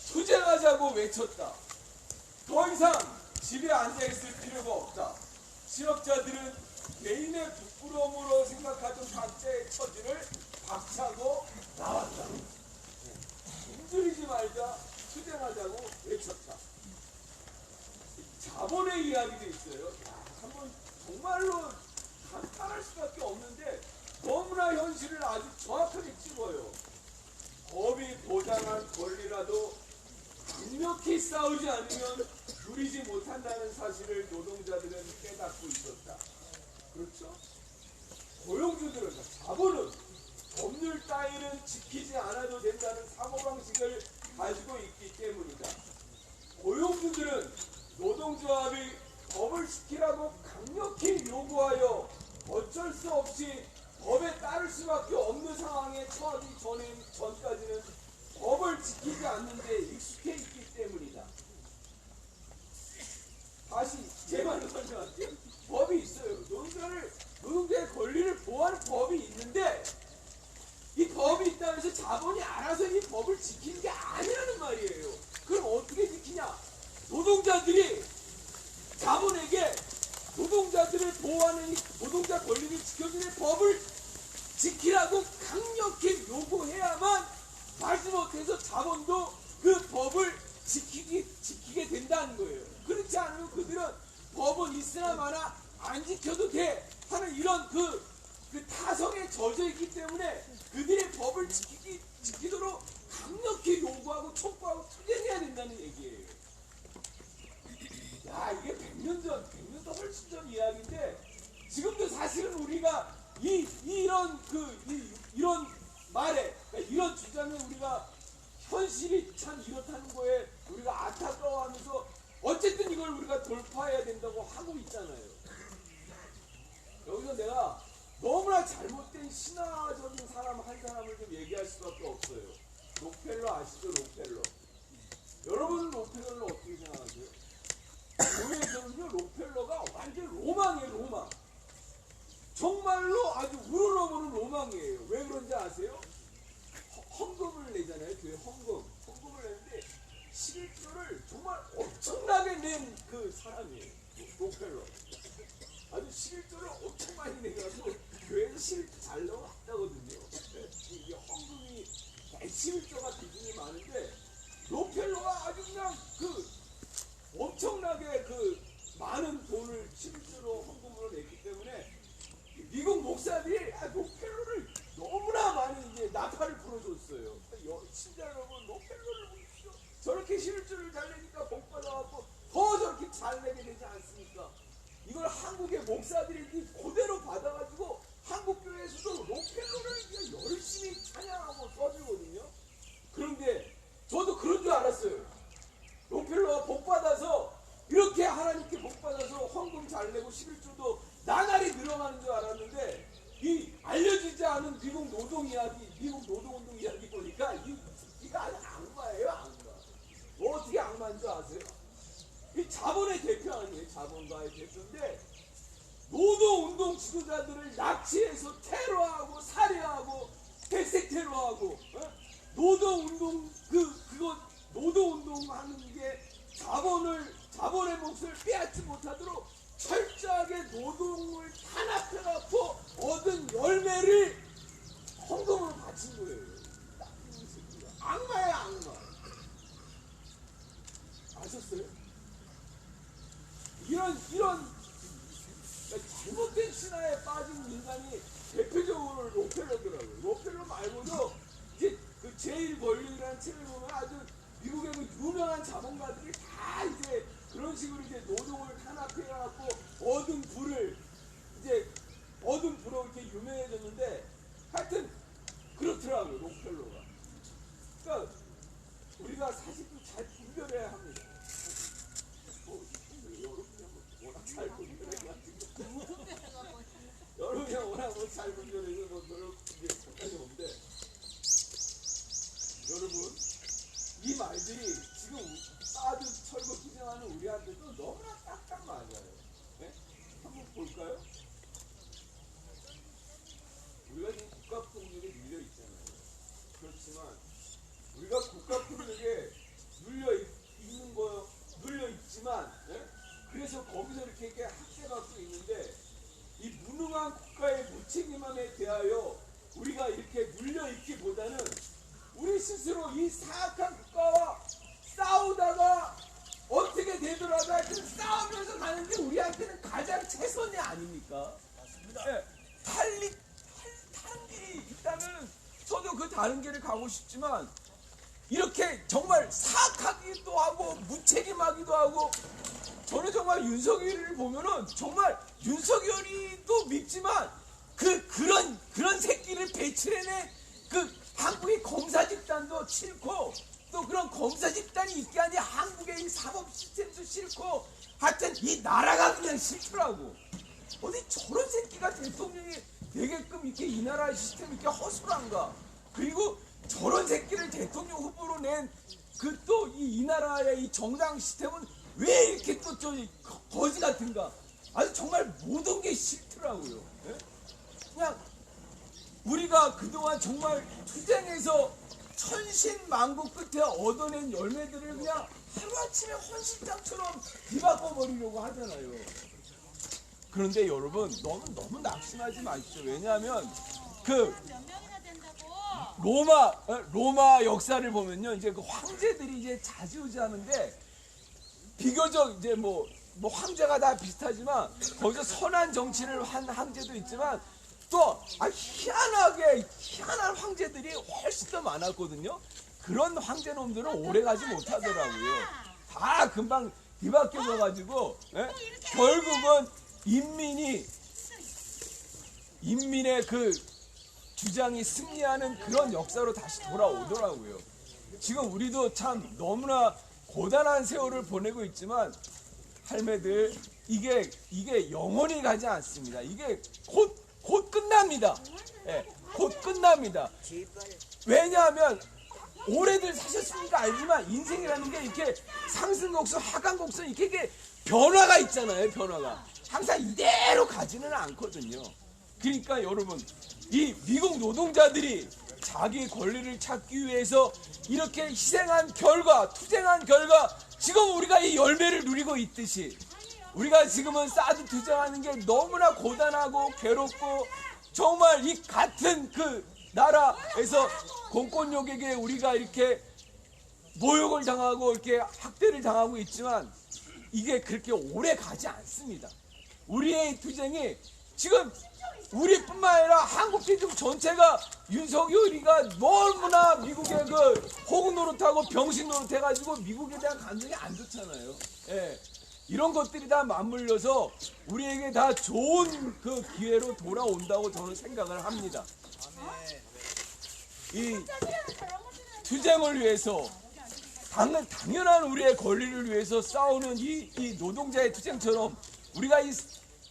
투쟁하자고 외쳤다. 더 이상 집에 앉아있을 필요가 없다. 실업자들은 개인의 부끄러움으로 생각하던 각자의 처지를 박차고 나왔다. 굶주리지 말자, 투쟁하자고 외쳤다. 자본의 이야기도 있어요. 한번 정말로 감탄할 수밖에 없는데 너무나 현실을 아주 정확하게 찍어요. 법이 보장한 권리라도 강력히 싸우지 않으면 누리지 못한다는 사실을 노동자들은 깨닫고 있었다. 그렇죠? 고용주들은, 자본은 사회는 지키지 않아도 된다는 사고방식을 가지고 있기 때문이다. 고용주들은 노동조합이 법을 지키라고 강력히 요구하여 어쩔 수 없이 법에 따를 수밖에 없는 상황에 처하기 전까지는 법을 지키지 않는 데 익숙해 있기 때문이다. 다시 제 말로 설명할게요. 법이 있어요. 노동자의 권리를 보호하는 법이 있는데 이 법이 있다고 해서 자본이 알아서 이 법을 지키는 게 아니라는 말이에요. 그럼 어떻게 지키냐? 노동자들이 자본에게 노동자들을 보호하는 이 노동자 권리를 지켜주는 법을 지키라고 강력히 요구해야만 마지못해서 자본도 그 법을 지키게 된다는 거예요. 그렇지 않으면 그들은 법은 있으나 마나 안 지켜도 돼 하는 이런 그 타성에 젖어 있기 때문에 그들의 법을 지키도록 강력히 요구하고 촉구하고 투쟁해야 된다는 얘기예요. 야, 이게 100년도 훨씬 전 이야기인데 지금도 사실은 우리가 이런 말에 이런 주장에 우리가 현실이 참 이렇다는 거에 우리가 안타까워하면서 어쨌든 이걸 우리가 돌파해야 된다고 하고 있잖아요. 여기서 내가 너무나 잘못된 신화적인 사람 한 사람을 좀 얘기할 수밖에 없어요. 록펠러 아시죠? 록펠러. 여러분은 록펠러를 어떻게 생각하세요? 교회에서는요 록펠러가 완전 로망이에요. 로망. 정말로 아주 우러러보는 로망이에요. 왜 그런지 아세요? 헌금을 내잖아요. 교회 헌금을 내는데 11조를 정말 엄청나게 낸 그 사람이에요. 록펠러. 아주 11조를 엄청 많이 내가지고 교회에서 11조 잘 넣어왔다거든요. 이게 헌금이 11조가 비중이 많은데 록펠러가 아주 그냥 엄청나게 많은 돈을 11조로 헌금으로 냈기 때문에 미국 목사들이 록펠러를 너무나 많이 이제 나팔을 불어줬어요. 신자 여러분, 록펠러를 보십시오. 저렇게 11조를 잘 내니까 복 받아갖고 더 저렇게 잘 내게 되지 않습니까? 이걸 한국의 목사들이 그대로 받아가지고 한국교회에서도 록펠러를 그냥 열심히 찬양하고 써주거든요. 그런데 저도 그런 줄 알았어요. 록펠러가 복 받아서 이렇게 하나님께 복 받아서 헌금 잘 내고 11조도 나날이 늘어가는 줄 알았는데 이 알려지지 않은 미국 노동 이야기, 미국 노동운동 이야기 보니까 이거 아주 악마예요, 악마. 뭐 어떻게 악마인 줄 아세요? 이 자본의 대표 아니에요, 자본가의 대표인데 노동운동 지도자들을 납치해서 테러하고 살해하고 백색 테러하고 노동운동하는 게 자본의 몫을 빼앗지 못하도록 철저하게 노동을 탄압해갖고 얻은 열매를 헌금으로 바친 거예요. 악마야, 악마. 아셨어요? 이런 잘못된 신화에 빠진 인간이 대표적으로 록펠러더라고요. 록펠러 말고도 이제 그 제일 권력이라는 책을 보면 아주 미국의 그 유명한 자본가들이 다 이제 그런 식으로 이제 노동을 탄압해갖고 얻은 부로 이렇게 유명해졌는데 하여튼 그렇더라고요, 록펠러가. 그러니까 우리가 사실 좀 잘 분별해야 합니다. 워낙 잘 분별해가지고 여러분이 워낙 잘 분별해서 별로 상관이 없는데 여러분 이 말들이 지금 빠져 철거 투쟁하는 우리한테도 너무나 딱딱 맞아요. 네? 한번 볼까요? 우리가 지금 국가폭력에 눌려 있잖아요. 그렇지만 우리가 국가폭력에 눌려 있지만, 네? 그래서 거기서 이렇게 학대받고 있는데 이 무능한 국가의 무책임함에 대하여 우리가 이렇게 눌려 있기보다는 우리 스스로 이 사악한 국가와 싸우다가 어떻게 되더라도 하여튼 싸우면서 가는 게 우리한테는 가장 최선이 아닙니까? 맞습니다. 네, 다른 길이 있다면 저도 그 다른 길을 가고 싶지만 이렇게 정말 사악하기도 하고 무책임하기도 하고 저는 정말 윤석열이를 보면은 정말 윤석열이도 밉지만 그런 새끼를 배출해낸 한국의 검사 집단도 싫고 또 그런 검사 집단이 있게 하니 한국의 이 사법 시스템도 싫고 하여튼 이 나라가 그냥 싫더라고. 어디 저런 새끼가 대통령이 되게끔 이렇게 이 나라 시스템이 이렇게 허술한가. 그리고 저런 새끼를 대통령 후보로 낸 그 또 이 나라의 이 정당 시스템은 왜 이렇게 또 저 거지 같은가. 아주 정말 모든 게 싫더라고요. 예? 그냥 우리가 그동안 정말 투쟁에서 천신만고 끝에 얻어낸 열매들을 그냥 하루아침에 헌신장처럼 뒤바꿔 버리려고 하잖아요. 그런데 여러분 너무 낙심하지 마십시오. 왜냐하면 그 로마 역사를 보면요, 이제 그 황제들이 이제 자지우지하는데 비교적 이제 뭐 황제가 다 비슷하지만 거기서 선한 정치를 한 황제도 있지만 또 희한한 황제들이 훨씬 더 많았거든요. 그런 황제놈들은 오래 가지 못하더라고요. 다 금방 뒤바뀌어져 가지고 결국은 인민의 그 주장이 승리하는 그런 역사로 다시 돌아오더라고요. 지금 우리도 참 너무나 고단한 세월을 보내고 있지만 할매들 이게 영원히 가지 않습니다. 이게 곧 끝납니다. 예, 곧 끝납니다. 왜냐하면 오래들 사셨으니까 알지만 인생이라는 게 이렇게 상승곡선 하강곡선 이렇게 변화가 있잖아요. 변화가 항상 이대로 가지는 않거든요. 그러니까 여러분, 이 미국 노동자들이 자기 권리를 찾기 위해서 이렇게 희생한 결과, 투쟁한 결과 지금 우리가 이 열매를 누리고 있듯이 우리가 지금은 사드 투쟁하는 게 너무나 고단하고 괴롭고 정말 이 같은 그 나라에서 공권력에게 우리가 이렇게 모욕을 당하고 이렇게 학대를 당하고 있지만 이게 그렇게 오래 가지 않습니다. 우리의 투쟁이 지금 우리뿐만 아니라 한국 민족 전체가 윤석열이가 너무나 미국의 그 호구 노릇하고 병신 노릇해가지고 미국에 대한 감정이 안 좋잖아요. 예. 이런 것들이 다 맞물려서 우리에게 다 좋은 그 기회로 돌아온다고 저는 생각을 합니다. 이 투쟁을 위해서 당연한 우리의 권리를 위해서 싸우는 이 노동자의 투쟁처럼 우리가 이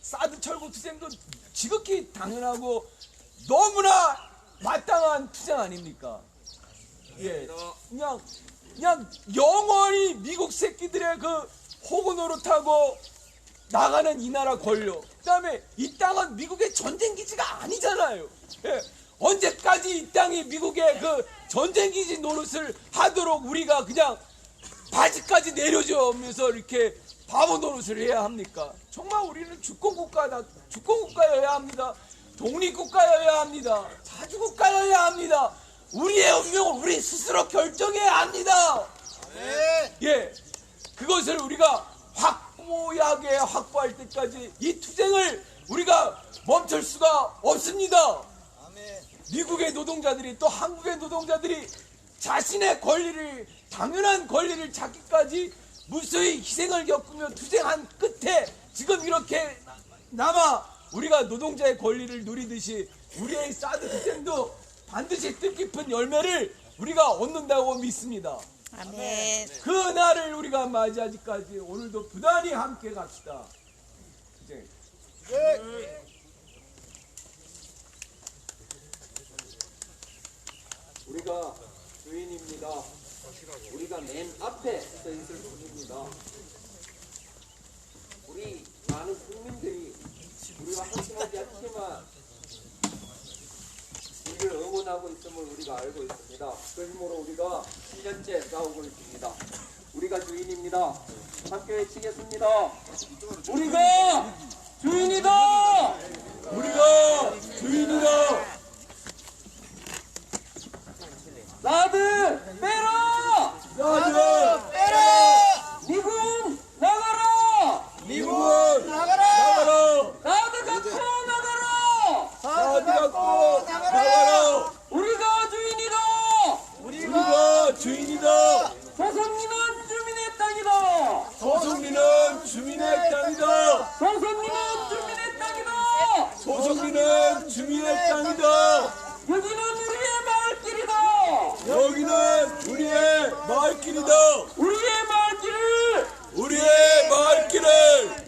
사드 철거 투쟁도 지극히 당연하고 너무나 마땅한 투쟁 아닙니까? 예, 그냥 영원히 미국 새끼들의 그 호구 노릇하고 나가는 이 나라 권력. 그다음에 이 땅은 미국의 전쟁 기지가 아니잖아요. 예, 언제까지 이 땅이 미국의 그 전쟁 기지 노릇을 하도록 우리가 그냥 바지까지 내려주면서 이렇게 바보 노릇을 해야 합니까? 정말 우리는 주권국가여야 합니다. 독립국가여야 합니다. 자주국가여야 합니다. 우리의 운명을 우리 스스로 결정해야 합니다. 예, 그것을 우리가 확고하게 확보할 때까지 이 투쟁을 우리가 멈출 수가 없습니다. 미국의 노동자들이 또 한국의 노동자들이 자신의 권리를, 당연한 권리를 찾기까지 무수히 희생을 겪으며 투쟁한 끝에 지금 이렇게 남아 우리가 노동자의 권리를 누리듯이 우리의 사드 투쟁도 반드시 뜻깊은 열매를 우리가 얻는다고 믿습니다. 아멘. 그 날을 우리가 맞이하기까지 오늘도 부단히 함께 갑시다. 투쟁. 우리가 주인입니다. 우리가 맨 앞에 서 있을 뿐입니다. 우리 많은 국민들이 우리와 함께하지 않지만 우리를 응원하고 있음을 우리가 알고 있습니다. 그 힘으로 우리가 7년째 싸우고 있습니다. 우리가 주인입니다. 함께 외치겠습니다. 우리가 주인이다! 우리가 주인이다! 사드 빼라! 사드 빼라! 미군 나가라! 미군 나가라! 사드 갖고 나가라! 사드 갖고 나가라! 우리가 주인이다! 우리가 주인이다! 소송리는 주민의 땅이다! 소송리는 주민의 땅이다! 소송리는 주민의 땅이다! 소송리는 주민의 땅이다! 말길이다. 우리의 말길을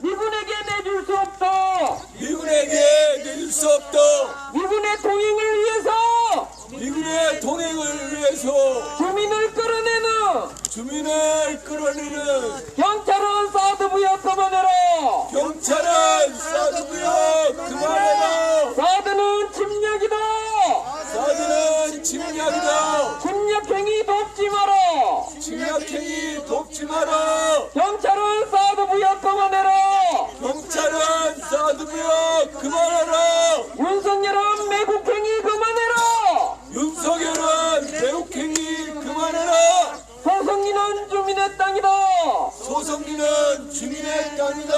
미군에게 내줄 수 없다. 미군에게 내줄 수 없다. 미군의 통행을 위해서 미군의 동행을 위해서 주민을 끌어내는 경찰은 사드부여 그만해라. 경찰은 사드부여 그만해라. 사드는 침략이다. 사드는 침략이다. 침략행위 돕지 마라. 침략행위 돕지 마라. 경찰은 사드부여 그만해라. 경찰은 사드부여 그만해라. 윤석열은 매국행위 그만해라. 윤석열은 매국행위 그만해라. 소성리는 주민의 땅이다. 소성리는 주민의 땅이다.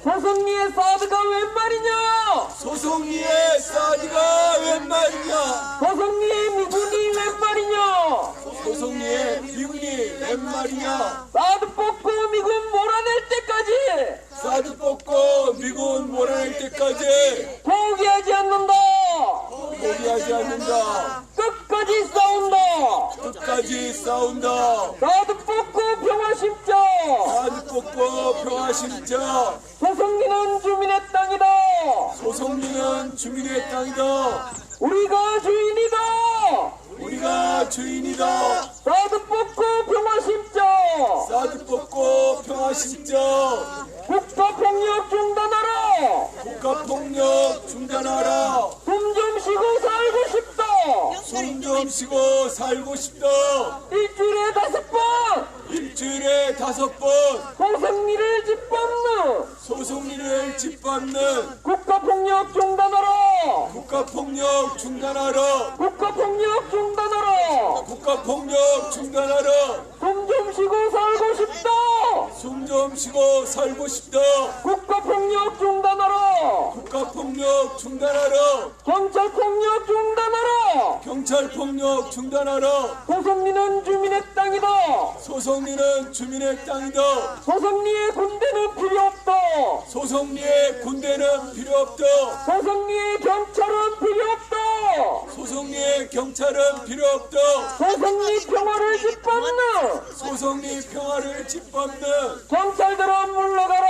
소성리의 사드가 웬 말이냐. 소성리의 사드가 웬 말이냐. 소성리의 미군이 웬 말이냐. 소성리의 미군이 웬 말이냐. 사드 뽑고 미군 몰아낼 때까지 사드 뽑고 미군 몰아낼 때까지 포기하지 않는다. 포기하지 않는다. 끝까지 싸운다. 끝까지 싸운다. 사드 뽑고 평화 심자. 사드 뽑고 평화 심자. 소성리는 주민의 땅이다. 소성리는 주민의 땅이다. 우리가 주인이다. 우리가 주인이다. 사드 뽑고 평화 심자. 사드 뽑고 평화 심자. 국가폭력 중단하라. 국가폭력 중단하라. 숨 좀 쉬고 살고 싶다. 숨 좀 쉬고 살고 싶다. 일주일에 5번 일주일에 5번 소성리를 짓밟는 소성리를 짓밟는 국가폭력 중단하라. 국가폭력 중단하라. 국가폭력 중단하라. 국가폭력 중단하라. 숨 좀 쉬고 살고 싶다. 숨 좀 쉬고 살고 싶다. 국가폭력 중단하라. 국가폭력 중단하라. 경찰폭력 중단하라. 경찰폭력 중단하라. 소성리는 주민의 땅이다. 소성리는 주민의 땅이다. 소성리의 군대는 필요 없다. 소성리의 군대는 필요 없다. 소성리의 경찰은 필요 없다. 소성리의 경찰은 필요 없다. 소성리 평화를 짓밟는 소성리 평화를 짓밟는 경찰들은 물러가라.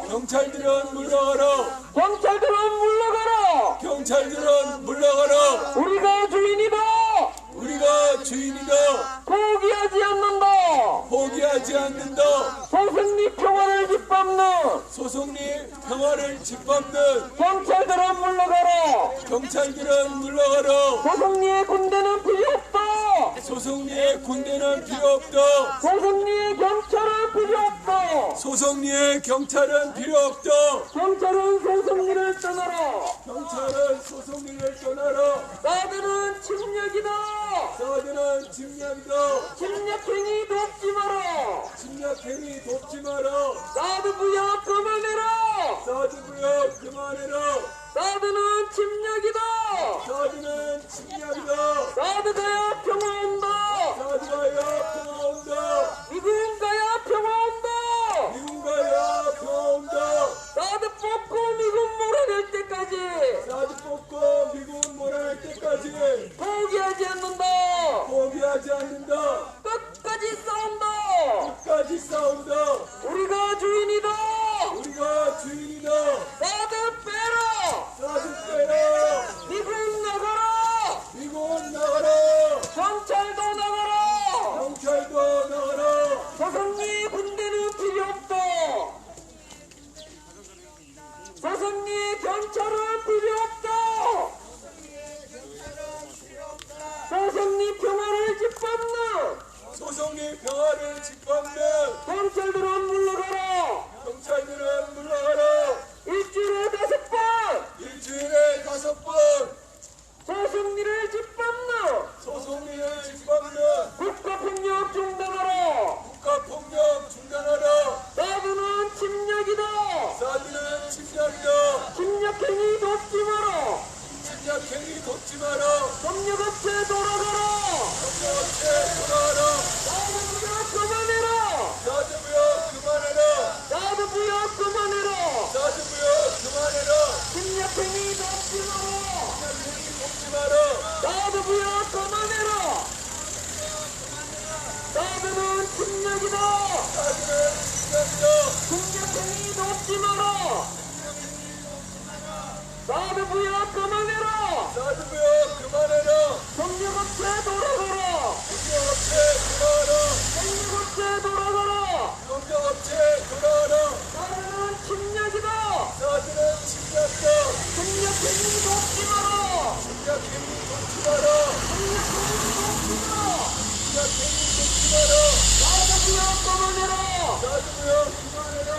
경찰들은 물러가라. 경찰들은 물러가라. 경찰들은 물러가라. 우리가 주인이다. 우리가 주인이다. 포기하지 않는다. 포기하지 않는다. 소성리 평화를 짓밟는 소성리 평화를 짓밟는 경찰들은 물러가라. 경찰들은 물러가라. 소성리의 군대는 필요 없다. 소성리의 군대는 필요 없다. 소성리의 경찰은 필요 없다. 소성리의 경찰은 필요 없다. 경찰은 소성리를 떠나라. 경찰은 소성리를 떠나라. 사드는 침략이다. 사드는 침략이다. 침략행위 돕지 마라. 침략행위 돕지 마라. 사드 부여 그만해라. 사드 부여 그만해라. 사드는 침략이다. 사드는 침략이다. 사드 가야 평화 온다. 사드가야 평화 온다. 미군 가야 평화 온다. 미군 가야 평화 온다. 사드 뽑고 미군 몰아낼 때까지 사드 뽑고 미군 몰아낼 때까지 포기하지 않는다. 포기하지 않는다. 끝까지 싸운다. 끝까지 싸운다. 우리가 주인이다. 우리가 주인이다. 사드 빼라. 사드 빼라. 미군 나가라. 미군 나가라. 경찰도 나가라. 경찰도 나가라. 소성리 군대는 필요 없다. 소성리 경찰은 필요 없다. 소성리 평화를 짓밟는 소성리 평화를 짓밟는 경찰들은 물러가라. 경찰들은 물러가라. 일주일에 5번 일주일에 5번 소성리를 짓밟는 소성리를 짓밟는 국가폭력 중단하라. 국가폭력 중단하라. 사드는 침략이다. 사드는 침략이다. 침략행위 돕지 마라. 침략행위 돕지 마라. 협력업체 돌아가라. 협력업체 돌아가라. 사드부여 그만해라. 사드부여 그만해라. 사드부여 그만해라. 사드부여 그만해라. 침략행위 돕지 마라. 침략행위 돕지 마라. 사드부여 그만해라. 사드는 돕지 마라. 사드 부여 그만해라. 사드 부여 그만해라. 협력업체 돌아가라. 협력업체 돌아와라. 협력업체 돌아가라. 협력업체 돌아와라. 사드는 침략이다. 사드는 침략이다. 협력행위 돕지 마라. 침략행위 돕지 마라. 협력행위 돕지 마라. 침략행위 돕지 마라. 사드 부여 그만해라. 사드 부여 그만해라.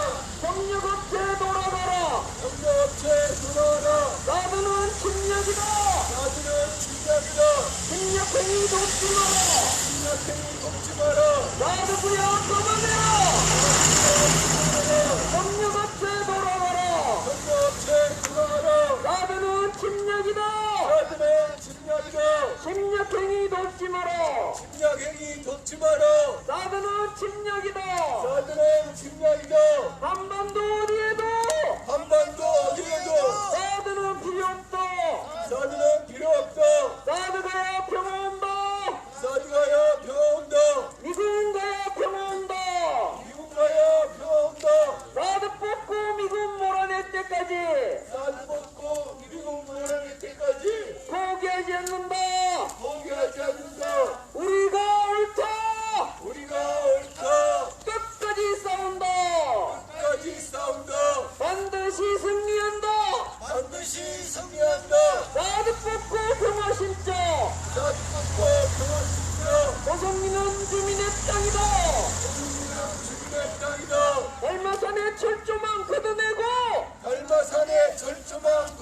협력업체 돌아가라. 협력업체 돌아와라. 사드는 침략이다. 사드는 침략이다. 침략행위 돕지 마라. 침략행위 돕지 마라. 사드 부여 그만해라. 협력업체 돌아가라. 협력업체 돌아와라. 사드는 침략이다. 사드는 침략이다. 침략행위 돕지 마라. 침략행위 돕지 마라. 사드는 침략이다. 사드는 침략이다. 한반도 어디에도 한반도 어디에도 사드는 필요 없다. 사드는 필요 없다. 사드가야 평화 온다. 사드가야 평화 온다. 미군 가야 평화 온다. 미국 가야 평화 온다. 사드 뽑고 미군 몰아낼 때까지 사드 먹고 미국 몰아낼 때까지 포기하지 않는다. 포기하지 않는다. 우리가 옳다. 우리가 옳다. 끝까지 싸운다. 끝까지 싸운다. 반드시 승리한다. 반드시 승리한다. 사드 뽑고 평화 심자. 사드 먹고 평화 심자. 조성민은 주민의 땅이다. 주민의 땅이다. 얼마산의 철조망 걷어내고 달마산의 절조망